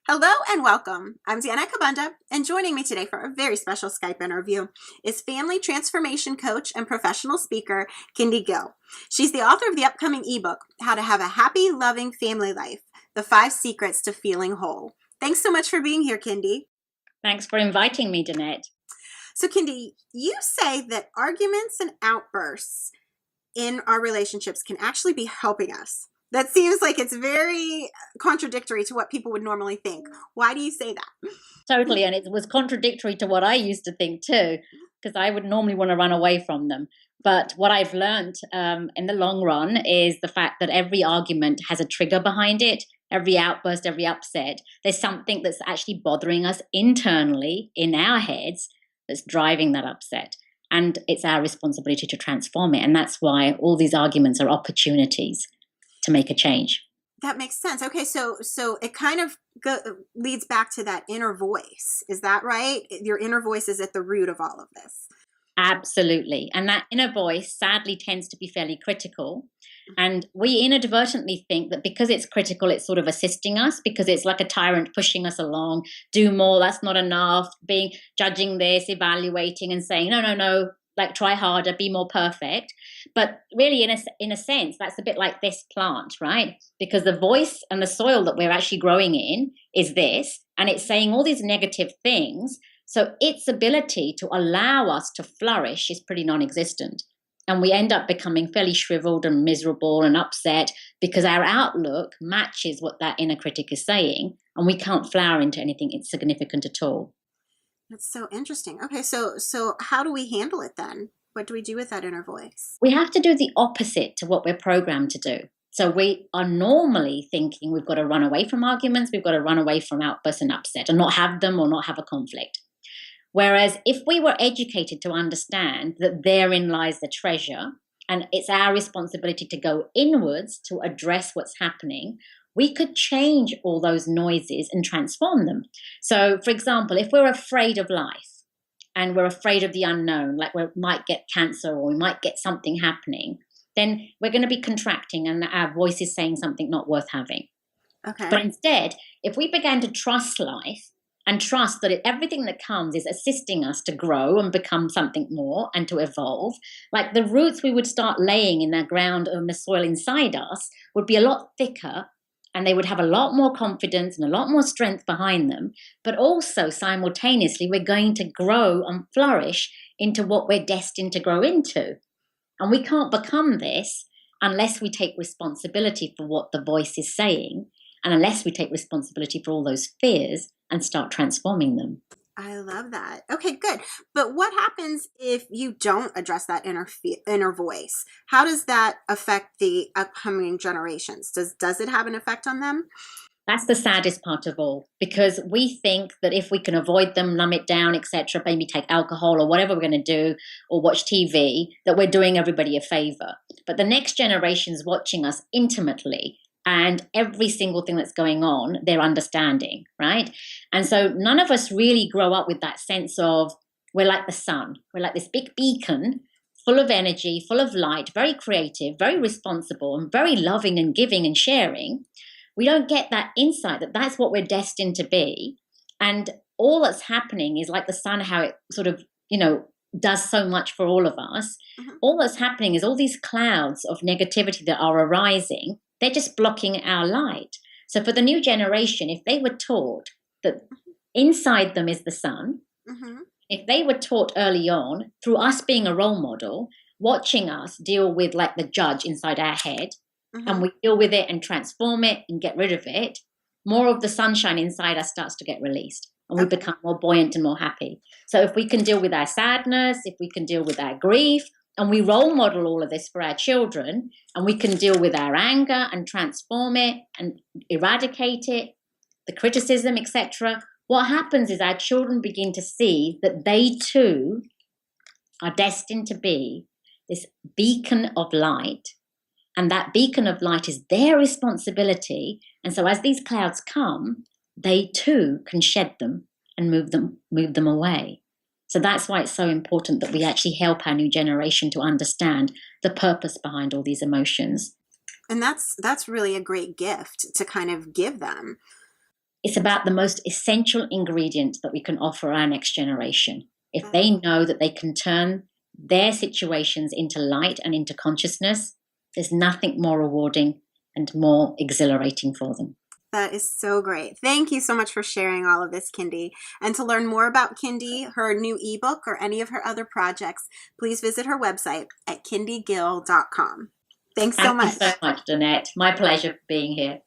Hello and welcome. I'm Deanna Kabunda, and joining me today for a very special Skype interview is family transformation coach and professional speaker, Kindi Gill. She's the author of the upcoming ebook, How to Have a Happy, Loving Family Life, The 5 Secrets to Feeling Whole. Thanks so much for being here, Kindi. Thanks for inviting me, Danette. So, Kindi, you say that arguments and outbursts in our relationships can actually be helping us. That seems like it's very contradictory to what people would normally think. Why do you say that? Totally. And it was contradictory to what I used to think too, because I would normally want to run away from them. But what I've learned in the long run is the fact that every argument has a trigger behind it. Every outburst, every upset, there's something that's actually bothering us internally in our heads that's driving that upset. And it's our responsibility to transform it. And that's why all these arguments are opportunities to make a change. That makes sense. Okay, so it kind of leads back to that inner voice. Is that right? Your inner voice is at the root of all of this. Absolutely. And that inner voice sadly tends to be fairly critical. And we inadvertently think that because it's critical, it's sort of assisting us, because it's like a tyrant pushing us along, do more, that's not enough, being judging this, evaluating and saying, no, like try harder, be more perfect. But really, in a sense, that's a bit like this plant, right? Because the voice and the soil that we're actually growing in is this, and it's saying all these negative things. So its ability to allow us to flourish is pretty non-existent. And we end up becoming fairly shriveled and miserable and upset because our outlook matches what that inner critic is saying, and we can't flower into anything insignificant at all. That's so interesting. Okay, so how do we handle it then? What do we do with that inner voice? We have to do the opposite to what we're programmed to do. So we are normally thinking we've got to run away from arguments, we've got to run away from outbursts and upset and not have them or not have a conflict. Whereas if we were educated to understand that therein lies the treasure and it's our responsibility to go inwards to address what's happening, we could change all those noises and transform them. So, for example, if we're afraid of life and we're afraid of the unknown, like we might get cancer or we might get something happening, then we're going to be contracting and our voice is saying something not worth having. Okay. But instead, if we began to trust life and trust that everything that comes is assisting us to grow and become something more and to evolve, like the roots we would start laying in the ground and the soil inside us would be a lot thicker, and they would have a lot more confidence and a lot more strength behind them. But also simultaneously, we're going to grow and flourish into what we're destined to grow into. And we can't become this unless we take responsibility for what the voice is saying, and unless we take responsibility for all those fears and start transforming them. I love that. Okay, good. But what happens if you don't address that inner voice? How does that affect the upcoming generations? Does it have an effect on them? That's the saddest part of all, because we think that if we can avoid them, numb it down, etc., maybe take alcohol or whatever we're going to do, or watch TV, that we're doing everybody a favor. But the next generation's watching us intimately, and every single thing that's going on, they're understanding, right? And so none of us really grow up with that sense of we're like the sun. We're like this big beacon full of energy, full of light, very creative, very responsible, and very loving and giving and sharing. We don't get that insight that that's what we're destined to be. And all that's happening is like the sun, how it sort of, does so much for all of us. Mm-hmm. All that's happening is all these clouds of negativity that are arising, they're just blocking our light. So for the new generation, if they were taught that inside them is the sun, mm-hmm. if they were taught early on through us being a role model, watching us deal with like the judge inside our head, mm-hmm. and we deal with it and transform it and get rid of it, more of the sunshine inside us starts to get released. And we become more buoyant and more happy. So if we can deal with our sadness, if we can deal with our grief, and we role model all of this for our children, and we can deal with our anger and transform it and eradicate it, the criticism, etc., what happens is our children begin to see that they too are destined to be this beacon of light, and that beacon of light is their responsibility. And so as these clouds come, they too can shed them and move them away. So that's why it's so important that we actually help our new generation to understand the purpose behind all these emotions. And that's really a great gift to kind of give them. it's about the most essential ingredient that we can offer our next generation. If they know that they can turn their situations into light and into consciousness, there's nothing more rewarding and more exhilarating for them. That is so great. Thank you so much for sharing all of this, Kindi. And to learn more about Kindi, her new ebook, or any of her other projects, please visit her website at kindigill.com. Thanks so much. Thank you so much, Danette. My pleasure being here.